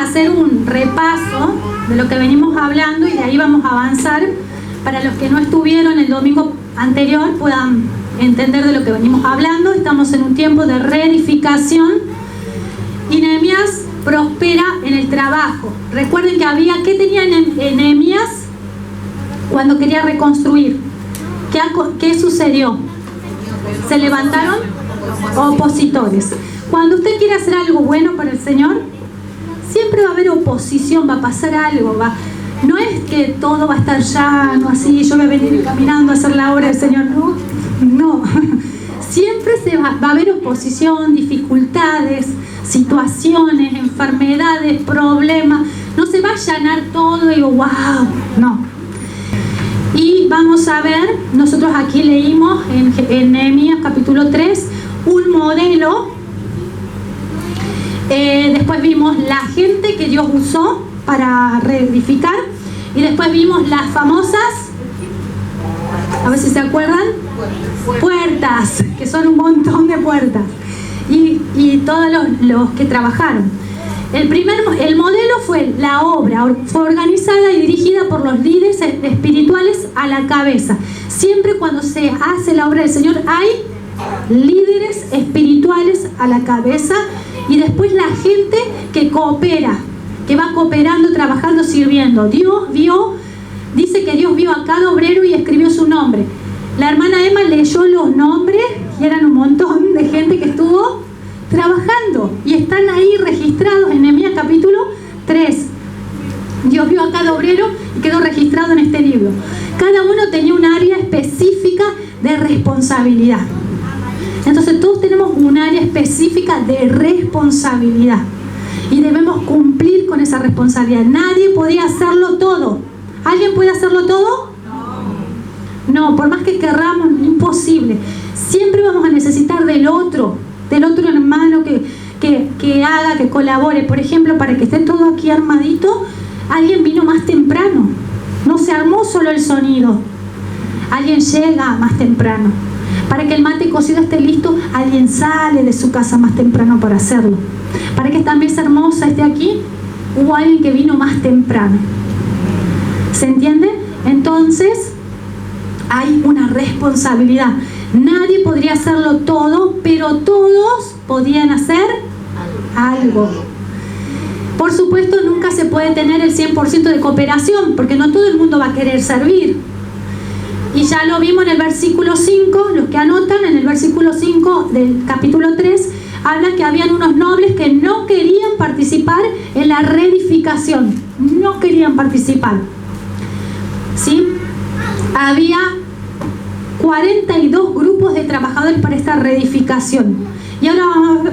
a hacer un repaso de lo que venimos hablando y de ahí vamos a avanzar para los que no estuvieron el domingo anterior puedan entender de lo que venimos hablando. Estamos en un tiempo de reedificación y Nehemías prospera en el trabajo. Recuerden que ¿qué tenía Nehemías cuando quería reconstruir? ¿Qué sucedió? Se levantaron opositores. Cuando usted quiere hacer algo bueno para el Señor, siempre va a haber oposición, va a pasar algo, no es que todo va a estar llano, así, yo voy a venir caminando a hacer la obra del Señor, no. Siempre va a haber oposición, dificultades, situaciones, enfermedades, problemas. No se va a allanar todo y wow, no. Y vamos a ver, nosotros aquí leímos en Nehemías capítulo 3 un modelo. Después vimos la gente que Dios usó para reedificar y después vimos las famosas, a ver si se acuerdan, puertas, que son un montón de puertas y todos los que trabajaron. El modelo fue la obra, fue organizada y dirigida por los líderes espirituales a la cabeza. Siempre cuando se hace la obra del Señor hay líderes espirituales a la cabeza y después la gente que coopera, que va cooperando, trabajando, sirviendo. Dice que Dios vio a cada obrero y escribió su nombre. La hermana Emma leyó los nombres y eran un montón de gente que estuvo trabajando y están ahí registrados en Nehemías capítulo 3. Dios vio a cada obrero y quedó registrado en este libro. Cada uno tenía un área específica de responsabilidad. Entonces todos tenemos un área específica de responsabilidad y debemos cumplir con esa responsabilidad. Nadie podía hacerlo todo. ¿Alguien puede hacerlo todo? No, por más que querramos, imposible. Siempre vamos a necesitar del otro hermano que haga, que colabore. Por ejemplo, para que esté todo aquí armadito, alguien vino más temprano. No se armó solo el sonido. Alguien llega más temprano. Para que el mate cocido esté listo, alguien sale de su casa más temprano para hacerlo. Para que esta mesa hermosa esté aquí, hubo alguien que vino más temprano. ¿Se entiende? Entonces, hay una responsabilidad. Nadie podría hacerlo todo, pero todos podían hacer algo. Por supuesto, nunca se puede tener el 100% de cooperación, porque no todo el mundo va a querer servir. Y ya lo vimos en el versículo 5, los que anotan, en el versículo 5 del capítulo 3, habla que habían unos nobles que no querían participar en la reedificación. No querían participar. ¿Sí? Había 42 grupos de trabajadores para esta reedificación. Y ahora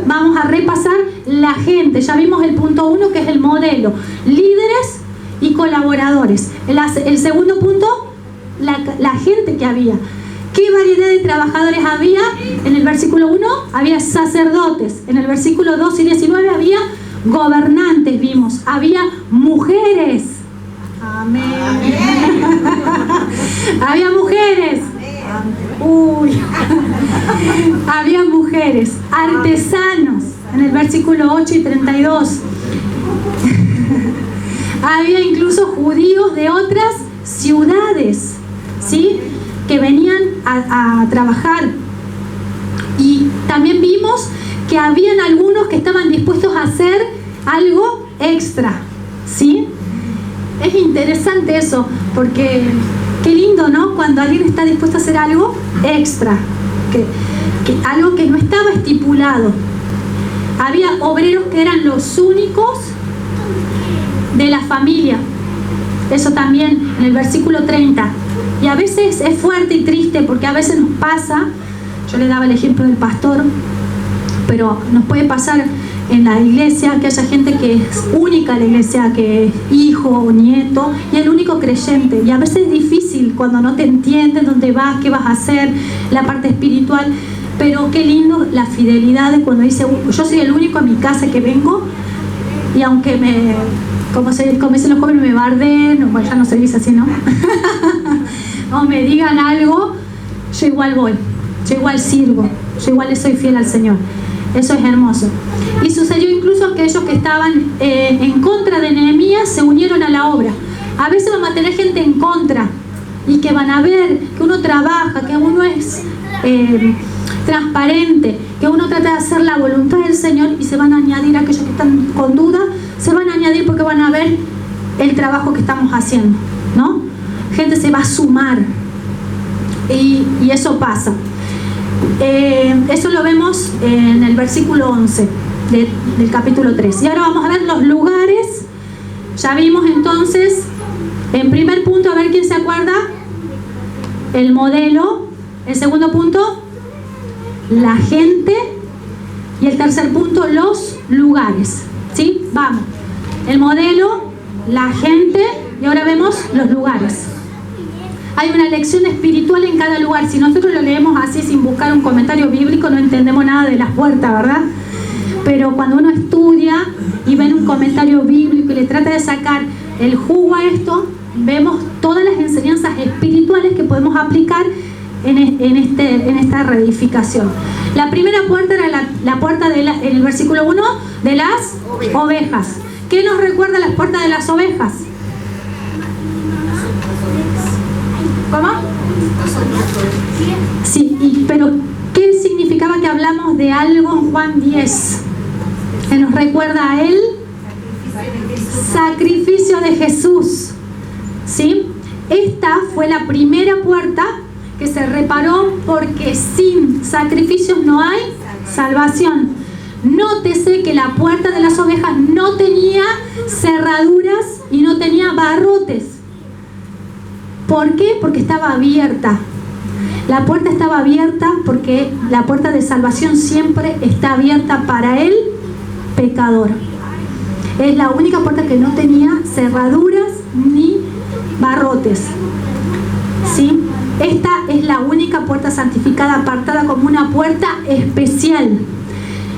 vamos a repasar la gente. Ya vimos el punto 1, que es el modelo. Líderes y colaboradores. El segundo punto, la gente que había. ¿Qué variedad de trabajadores había? En el versículo 1 había sacerdotes. En el versículo 2 y 19 había gobernantes, vimos. Había mujeres. Amén. Había mujeres. Uy. Había mujeres. Artesanos. En el versículo 8 y 32. Había incluso judíos de otras ciudades, ¿sí?, que venían a trabajar. Y también vimos que habían algunos que estaban dispuestos a hacer algo extra, ¿sí? Es interesante eso, porque qué lindo, ¿no?, cuando alguien está dispuesto a hacer algo extra, algo que no estaba estipulado. Había obreros que eran los únicos de la familia. Eso también en el versículo 30. Y a veces es fuerte y triste, porque a veces nos pasa, yo le daba el ejemplo del pastor, pero nos puede pasar en la iglesia que haya gente que es única en la iglesia, que es hijo o nieto, y el único creyente. Y a veces es difícil cuando no te entienden dónde vas, qué vas a hacer, la parte espiritual. Pero qué lindo la fidelidad de cuando dice, yo soy el único en mi casa que vengo, y aunque como dicen los jóvenes, me barden, bueno, ya no se dice así, ¿no? O me digan algo, yo igual voy, yo igual sirvo, yo igual le soy fiel al Señor. Eso es hermoso. Y sucedió incluso que aquellos que estaban en contra de Nehemías se unieron a la obra. A veces vamos a tener gente en contra y que van a ver que uno trabaja, que uno es transparente, que uno trata de hacer la voluntad del Señor, y se van a añadir aquellos que están con duda, se van a añadir porque van a ver el trabajo que estamos haciendo, ¿no? Gente se va a sumar y eso pasa. Eso lo vemos en el versículo 11 del capítulo 3. Y ahora vamos a ver los lugares. Ya vimos entonces, en primer punto, a ver quién se acuerda, el modelo. El segundo punto, la gente. Y el tercer punto, los lugares. ¿Sí? Vamos. El modelo, la gente, y ahora vemos los lugares. Hay una lección espiritual en cada lugar. Si nosotros lo leemos así sin buscar un comentario bíblico, no entendemos nada de las puertas, ¿verdad? Pero cuando uno estudia y ve un comentario bíblico y le trata de sacar el jugo a esto, vemos todas las enseñanzas espirituales que podemos aplicar en esta reedificación. La primera puerta era la puerta en el versículo 1 de las ovejas. ¿Qué nos recuerda las puertas de las ovejas? ¿Cómo? Sí, pero ¿qué significaba que hablamos de algo en Juan 10? Que nos recuerda a el sacrificio de Jesús. ¿Sí? Esta fue la primera puerta que se reparó, porque sin sacrificios no hay salvación. Nótese que la puerta de las ovejas no tenía cerraduras y no tenía barrotes. ¿Por qué? Porque estaba abierta. La puerta estaba abierta porque la puerta de salvación siempre está abierta para el pecador. Es la única puerta que no tenía cerraduras ni barrotes. ¿Sí? Esta es la única puerta santificada, apartada como una puerta especial.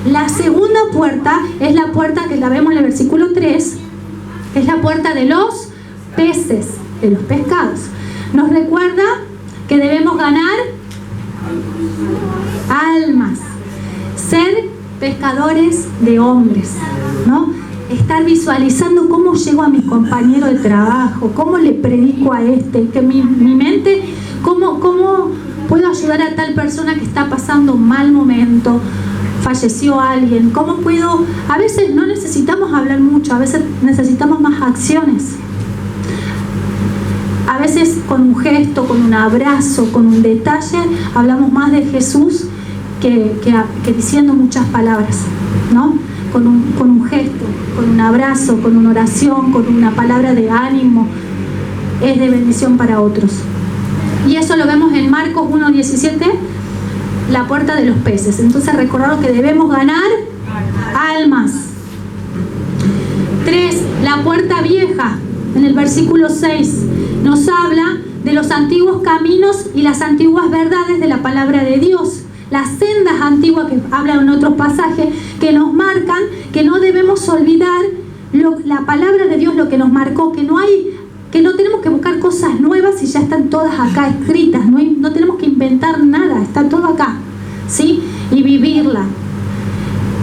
La segunda puerta es la puerta que la vemos en el versículo 3, es la puerta de los peces, de los pescados. Nos recuerda que debemos ganar almas, ser pescadores de hombres, ¿no? Estar visualizando cómo llego a mi compañero de trabajo, cómo le predico a que mi mente, cómo puedo ayudar a tal persona que está pasando un mal momento, falleció alguien, cómo puedo. A veces no necesitamos hablar mucho, a veces necesitamos más acciones. A veces con un gesto, con un abrazo, con un detalle, hablamos más de Jesús que diciendo muchas palabras, ¿no? Con un gesto, con un abrazo, con una oración, con una palabra de ánimo, es de bendición para otros. Y eso lo vemos en Marcos 1:17, la puerta de los peces. Entonces recordar que debemos ganar almas. 3, la puerta vieja. En el versículo 6 nos habla de los antiguos caminos y las antiguas verdades de la palabra de Dios. Las sendas antiguas que hablan en otros pasajes, que nos marcan que no debemos olvidar la palabra de Dios, lo que nos marcó, que no tenemos que buscar cosas nuevas y ya están todas acá escritas, no tenemos que inventar nada, está todo acá, ¿sí? Y vivirla.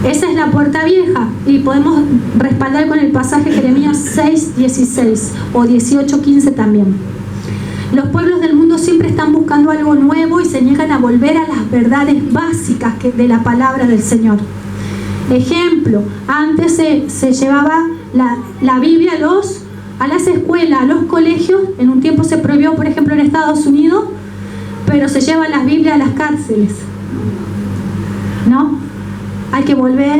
Esa es la puerta vieja, y podemos respaldar con el pasaje Jeremías 6:16 o 18:15 también. Los pueblos del mundo siempre están buscando algo nuevo y se niegan a volver a las verdades básicas de la palabra del Señor. Ejemplo, antes se llevaba la Biblia a las escuelas, a los colegios. En un tiempo se prohibió, por ejemplo, en Estados Unidos, pero se llevan las Biblias a las cárceles, ¿no? Hay que volver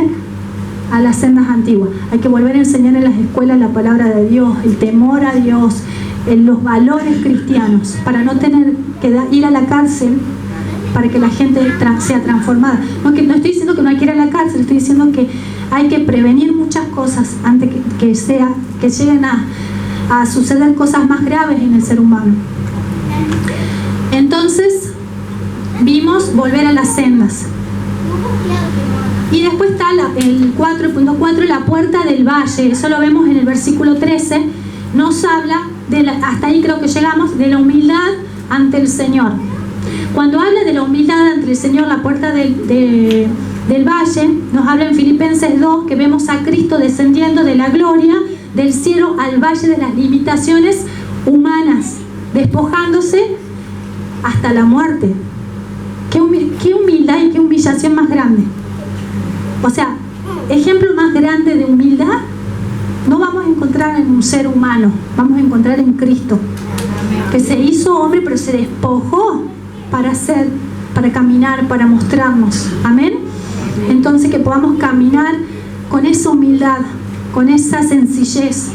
a las sendas antiguas, hay que volver a enseñar en las escuelas la palabra de Dios, el temor a Dios, los valores cristianos, para no tener que ir a la cárcel, para que la gente sea transformada. No estoy diciendo que no hay que ir a la cárcel, estoy diciendo que hay que prevenir muchas cosas antes que lleguen a suceder cosas más graves en el ser humano. Entonces vimos volver a las sendas. Y después está el 4.4, la puerta del valle. Eso lo vemos en el versículo 13. Nos habla, hasta ahí creo que llegamos, de la humildad ante el Señor. Cuando habla de la humildad ante el Señor, la puerta del del valle nos habla en Filipenses 2 que vemos a Cristo descendiendo de la gloria del cielo al valle de las limitaciones humanas, despojándose hasta la muerte. Qué humildad y qué humillación más grande. O sea, ejemplo más grande de humildad no vamos a encontrar en un ser humano, vamos a encontrar en Cristo, que se hizo hombre pero se despojó para caminar, para mostrarnos. Amén. Entonces que podamos caminar con esa humildad, con esa sencillez.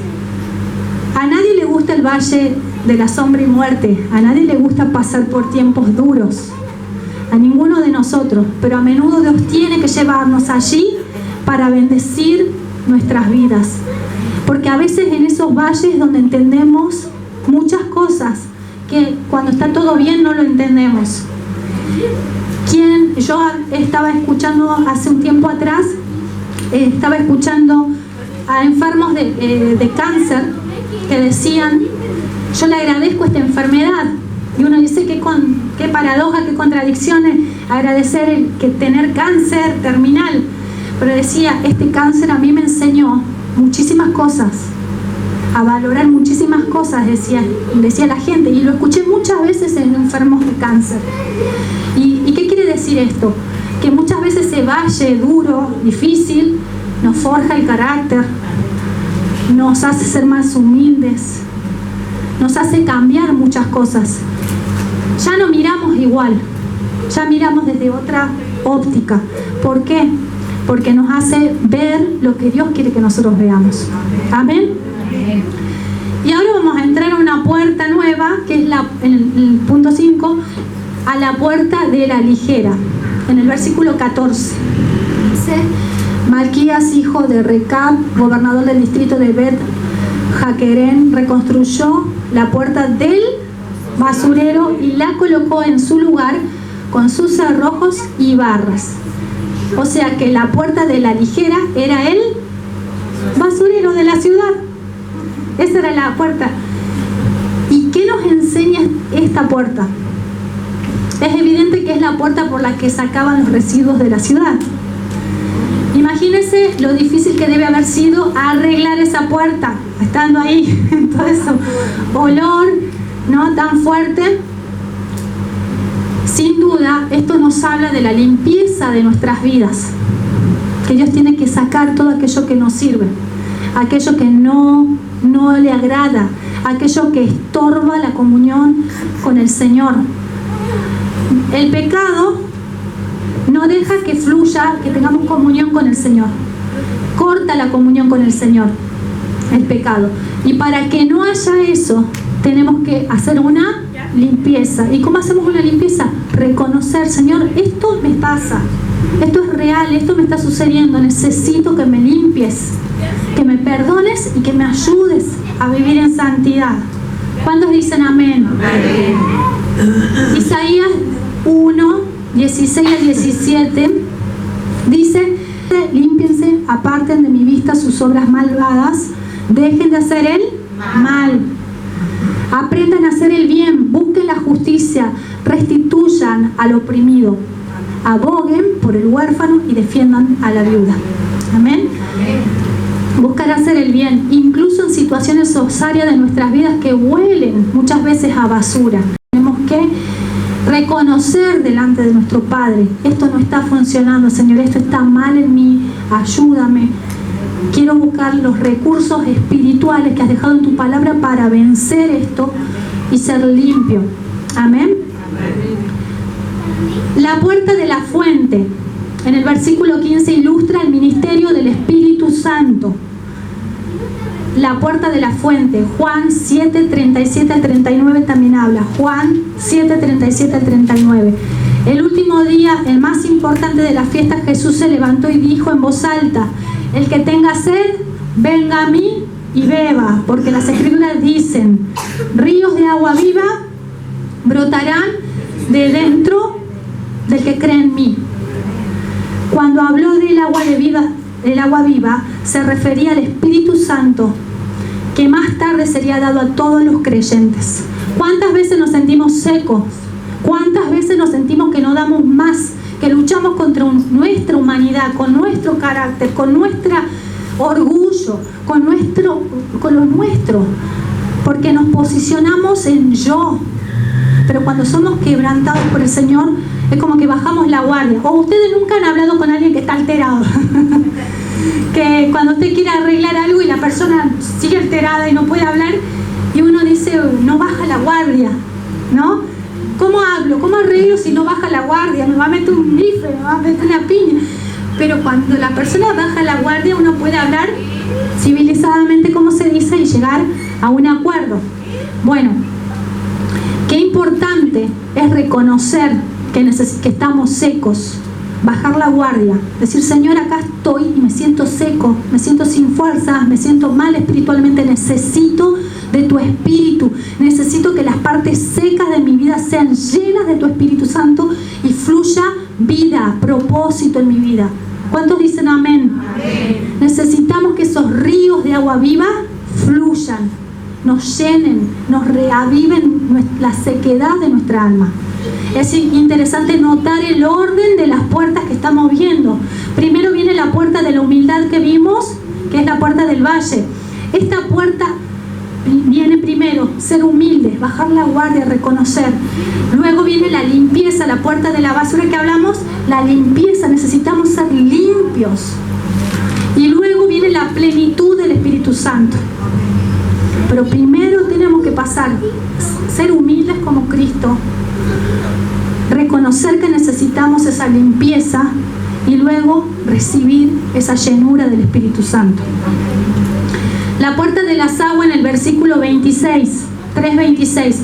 A nadie le gusta el valle de la sombra y muerte, a nadie le gusta pasar por tiempos duros, a ninguno de nosotros, pero a menudo Dios tiene que llevarnos allí para bendecir nuestras vidas, porque a veces en esos valles donde entendemos muchas cosas que cuando está todo bien no lo entendemos. Yo estaba escuchando hace un tiempo atrás, estaba escuchando a enfermos de cáncer que decían: yo le agradezco esta enfermedad. Y uno dice qué paradoja, qué contradicciones agradecer que tener cáncer terminal. Pero decía, este cáncer a mí me enseñó muchísimas cosas, a valorar muchísimas cosas, decía la gente, y lo escuché muchas veces en enfermos de cáncer. ¿Y qué quiere decir esto? Que muchas veces ese valle duro, difícil, nos forja el carácter, nos hace ser más humildes, nos hace cambiar muchas cosas. Ya no miramos igual, ya miramos desde otra óptica. ¿Por qué? Porque nos hace ver lo que Dios quiere que nosotros veamos. Amén. Y ahora vamos a entrar a una puerta nueva, que es en el punto 5, a la puerta de la ligera. En el versículo 14 dice: Malquías, hijo de Recab, gobernador del distrito de Bet Jaquerén, reconstruyó la puerta del basurero y la colocó en su lugar con sus cerrojos y barras. O sea que la puerta de la ligera era el basurero de la ciudad. Esa era la puerta. ¿Y qué nos enseña esta puerta? Es evidente que es la puerta por la que sacaban los residuos de la ciudad. Imagínense lo difícil que debe haber sido arreglar esa puerta, estando ahí, todo eso, olor, ¿no?, tan fuerte. Sin duda, esto nos habla de la limpieza de nuestras vidas, que Dios tiene que sacar todo aquello que no sirve, aquello que no le agrada, aquello que estorba la comunión con el Señor. El pecado no deja que fluya, que tengamos comunión con el Señor. Corta la comunión con el Señor, el pecado. Y para que no haya eso, tenemos que hacer una limpieza. ¿Y cómo hacemos una limpieza? Reconocer: Señor, esto me pasa, esto es real, esto me está sucediendo, necesito que me limpies, que me perdones y que me ayudes a vivir en santidad. ¿Cuántos dicen amén? Amén. Isaías 1, 16 al 17 dice: límpiense, aparten de mi vista sus obras malvadas, dejen de hacer el mal, aprendan a hacer el bien, busquen la justicia, restituyan al oprimido, aboguen por el huérfano y defiendan a la viuda. Amén. Buscar hacer el bien, incluso en situaciones osarias de nuestras vidas que huelen muchas veces a basura. Tenemos que reconocer delante de nuestro Padre: esto no está funcionando, Señor, esto está mal en mí, ayúdame. Quiero buscar los recursos espirituales que has dejado en tu palabra para vencer esto y ser limpio. Amén. La puerta de la fuente, en el versículo 15, ilustra el ministerio del Espíritu Santo. La puerta de la fuente, Juan 7, 37 al 39 también habla. Juan 7, 37 al 39. El último día, el más importante de la fiesta, Jesús se levantó y dijo en voz alta: el que tenga sed, venga a mí y beba, porque las Escrituras dicen: ríos de agua viva brotarán de dentro del que cree en mí. Cuando habló del agua viva, se refería al Espíritu Santo, que más tarde sería dado a todos los creyentes. ¿Cuántas veces nos sentimos secos? ¿Cuántas veces nos sentimos que no damos más, que luchamos contra nuestra humanidad, con nuestro carácter, con nuestro orgullo, con lo nuestro, porque nos posicionamos en yo. Pero cuando somos quebrantados por el Señor, es como que bajamos la guardia. O ustedes nunca han hablado con alguien que está alterado. Que cuando usted quiere arreglar algo y la persona sigue alterada y no puede hablar, y uno dice, no baja la guardia, ¿no? ¿Cómo hablo? ¿Cómo arreglo si no baja la guardia? Me va a meter un bife, me va a meter una piña. Pero cuando la persona baja la guardia, uno puede hablar civilizadamente, como se dice, y llegar a un acuerdo. Bueno, qué importante es reconocer que estamos secos, bajar la guardia, decir, Señor, acá estoy y me siento seco, me siento sin fuerzas, me siento mal espiritualmente, necesito de tu Espíritu, necesito que las partes secas de mi vida sean llenas de tu Espíritu Santo y fluya vida, propósito en mi vida. ¿Cuántos dicen amén? Amén. Necesitamos que esos ríos de agua viva fluyan, nos llenen, nos reaviven la sequedad de nuestra alma. Es interesante notar el orden de las puertas que estamos viendo. Primero viene la puerta de la humildad que vimos, que es la puerta del valle. Esta puerta viene primero, ser humilde, bajar la guardia, reconocer. Luego viene la limpieza, la puerta de la basura que hablamos, la limpieza, necesitamos ser limpios. Y luego viene la plenitud del Espíritu Santo. Pero primero tenemos que pasar, ser humildes como Cristo, reconocer que necesitamos esa limpieza y luego recibir esa llenura del Espíritu Santo. La puerta de las aguas en el versículo 26, 3:26,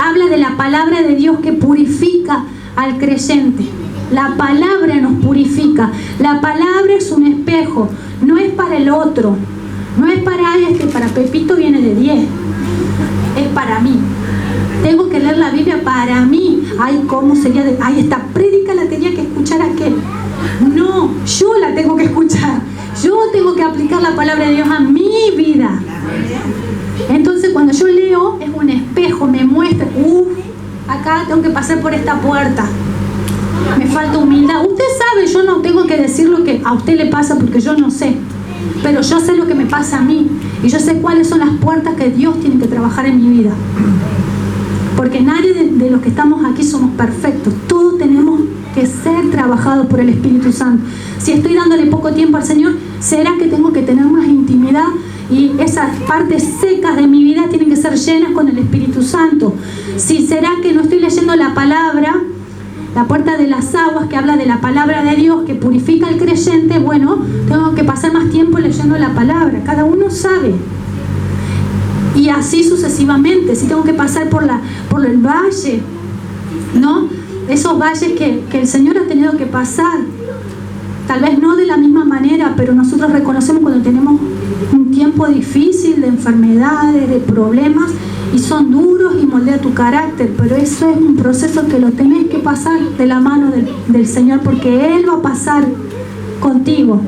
habla de la palabra de Dios que purifica al creyente. La palabra nos purifica. La palabra es un espejo, no es para el otro. No es para para Pepito viene de 10. Es para mí. Tengo que leer la Biblia para mí. Ay, ¿cómo sería? Ay, esta prédica la tenía que escuchar aquel. No, yo la tengo que escuchar. Yo tengo que aplicar la palabra de Dios a mi vida. Entonces, cuando yo leo, es un espejo, me muestra, acá tengo que pasar por esta puerta. Me falta humildad. Usted sabe, yo no tengo que decir lo que a usted le pasa porque yo no sé. Pero yo sé lo que me pasa a mí. Y yo sé cuáles son las puertas que Dios tiene que trabajar en mi vida. Porque nadie de los que estamos aquí somos perfectos. Todos tenemos que ser trabajados por el Espíritu Santo. Si estoy dándole poco tiempo al Señor, será que tengo que tener más intimidad y esas partes secas de mi vida tienen que ser llenas con el Espíritu Santo. Si será que no estoy leyendo la palabra, la puerta de las aguas que habla de la palabra de Dios que purifica al creyente, bueno, tengo que pasar más tiempo leyendo la palabra. Cada uno sabe. Y así sucesivamente. Si tengo que pasar por el valle, ¿no? Esos valles que el Señor ha tenido que pasar. Tal vez no de la misma manera, pero nosotros reconocemos cuando tenemos un tiempo difícil de enfermedades, de problemas, y son duros y moldea tu carácter, pero eso es un proceso que lo tenés que pasar de la mano del Señor, porque Él va a pasar contigo,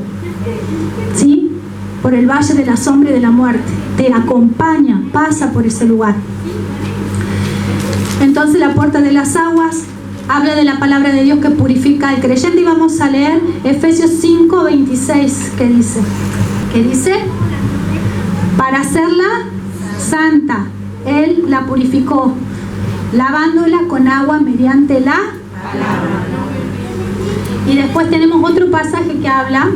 ¿sí? Por el valle de la sombra y de la muerte. Te acompaña, pasa por ese lugar. Entonces la puerta de las aguas habla de la palabra de Dios que purifica al creyente, y vamos a leer Efesios 5:26, que dice, para hacerla santa, Él la purificó, lavándola con agua mediante la palabra. Y después tenemos otro pasaje que habla,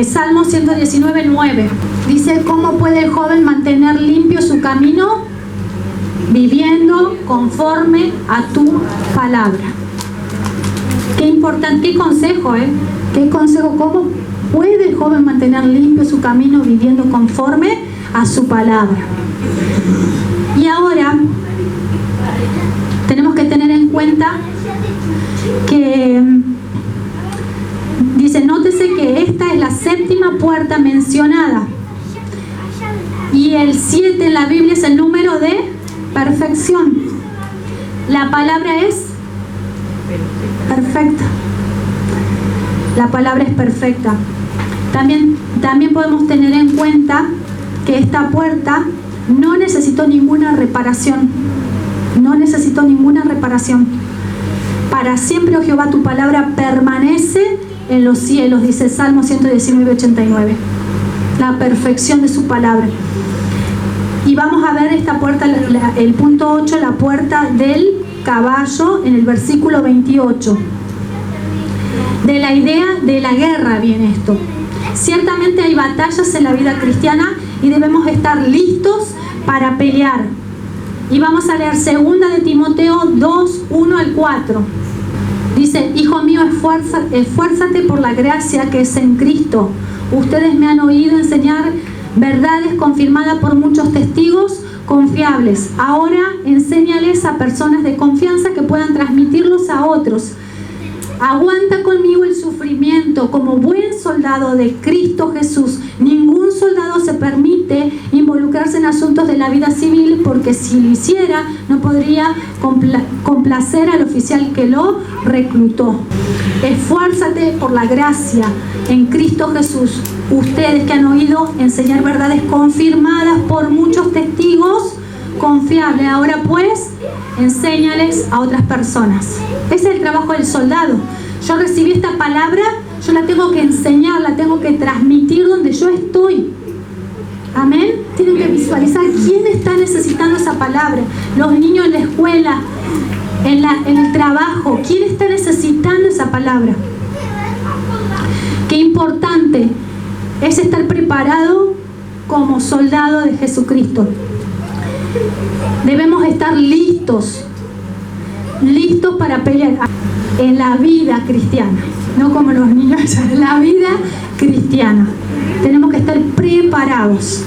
Salmo 119:9. Dice, ¿cómo puede el joven mantener limpio su camino? Viviendo conforme a tu palabra. Qué importante, qué consejo, qué consejo. ¿Cómo puede el joven mantener limpio su camino viviendo conforme a su palabra? Y ahora tenemos que tener en cuenta que dice, nótese que esta es la séptima puerta mencionada, y el 7 en la Biblia es el número de perfección. La palabra es perfecta. La palabra es perfecta. También podemos tener en cuenta que esta puerta no necesitó ninguna reparación. No necesitó ninguna reparación. Para siempre, oh Jehová, tu palabra permanece en los cielos, dice Salmo 119:89. La perfección de su palabra. Y vamos a ver esta puerta, el punto 8, la puerta del caballo, en el versículo 28. De la idea de la guerra viene esto. Ciertamente hay batallas en la vida cristiana y debemos estar listos para pelear. Y vamos a leer 2 de Timoteo 2, 1 al 4. Dice: hijo mío, esfuérzate por la gracia que es en Cristo. Ustedes me han oído enseñar verdades confirmadas por muchos testigos confiables. Ahora enséñales a personas de confianza que puedan transmitirlos a otros. Aguanta conmigo el sufrimiento como buen soldado de Cristo Jesús. Ningún soldado se permite involucrarse en asuntos de la vida civil, porque si lo hiciera no podría complacer al oficial que lo reclutó. Esfuérzate por la gracia en Cristo Jesús. Ustedes que han oído enseñar verdades confirmadas por muchos testigos confiables, ahora pues enséñales a otras personas. Ese es el trabajo del soldado. Yo recibí esta palabra, yo la tengo que enseñar, la tengo que transmitir donde yo estoy. Amén. Tienen que visualizar quién está necesitando esa palabra. Los niños en la escuela, en el trabajo, quién está necesitando esa palabra. Qué importante es estar preparado como soldado de Jesucristo. Debemos estar listos para pelear en la vida cristiana, no como los niños, en la vida cristiana. Tenemos que estar preparados.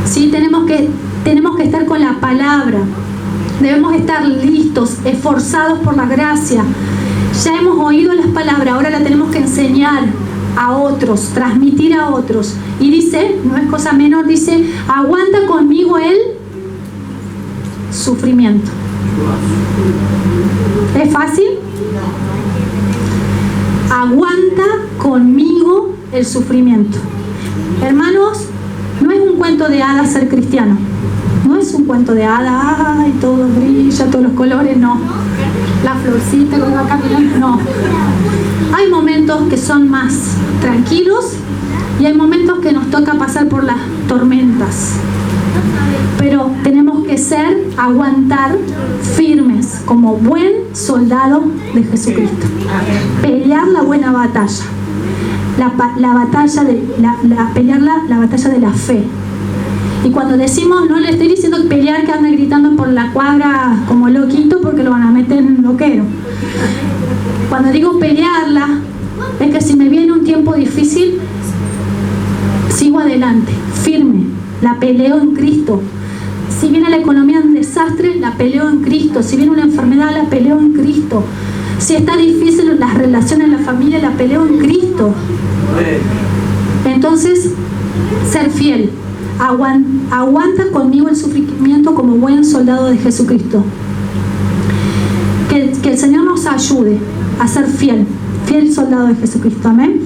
Sí, tenemos que estar con la palabra. Debemos estar listos, esforzados por la gracia. Ya hemos oído las palabras, ahora las tenemos que enseñar a otros, transmitir a otros. Y dice, no es cosa menor, dice: aguanta conmigo el sufrimiento. ¿Es fácil? Aguanta conmigo el sufrimiento. Hermanos, no es un cuento de hadas ser cristiano. No es un cuento de hadas, ay, todo brilla, todos los colores, no. La florcita que va caminando, no. Hay momentos que son más tranquilos y hay momentos que nos toca pasar por las tormentas. Pero tenemos que aguantar firmes como buen soldado de Jesucristo. Pelear la buena batalla. La batalla de la fe. Y cuando decimos, no le estoy diciendo pelear que anda gritando por la cuadra como loquito porque lo van a meter en loquero. Cuando digo pelearla, es que si me viene un tiempo difícil, sigo adelante, firme, la peleo en Cristo. Si viene la economía en desastre, la peleo en Cristo. Si viene una enfermedad, la peleo en Cristo. Si está difícil las relaciones en la familia, la peleo en Cristo. Entonces, ser fiel. Aguanta conmigo el sufrimiento como buen soldado de Jesucristo. Que el Señor nos ayude a ser fiel soldado de Jesucristo. Amén.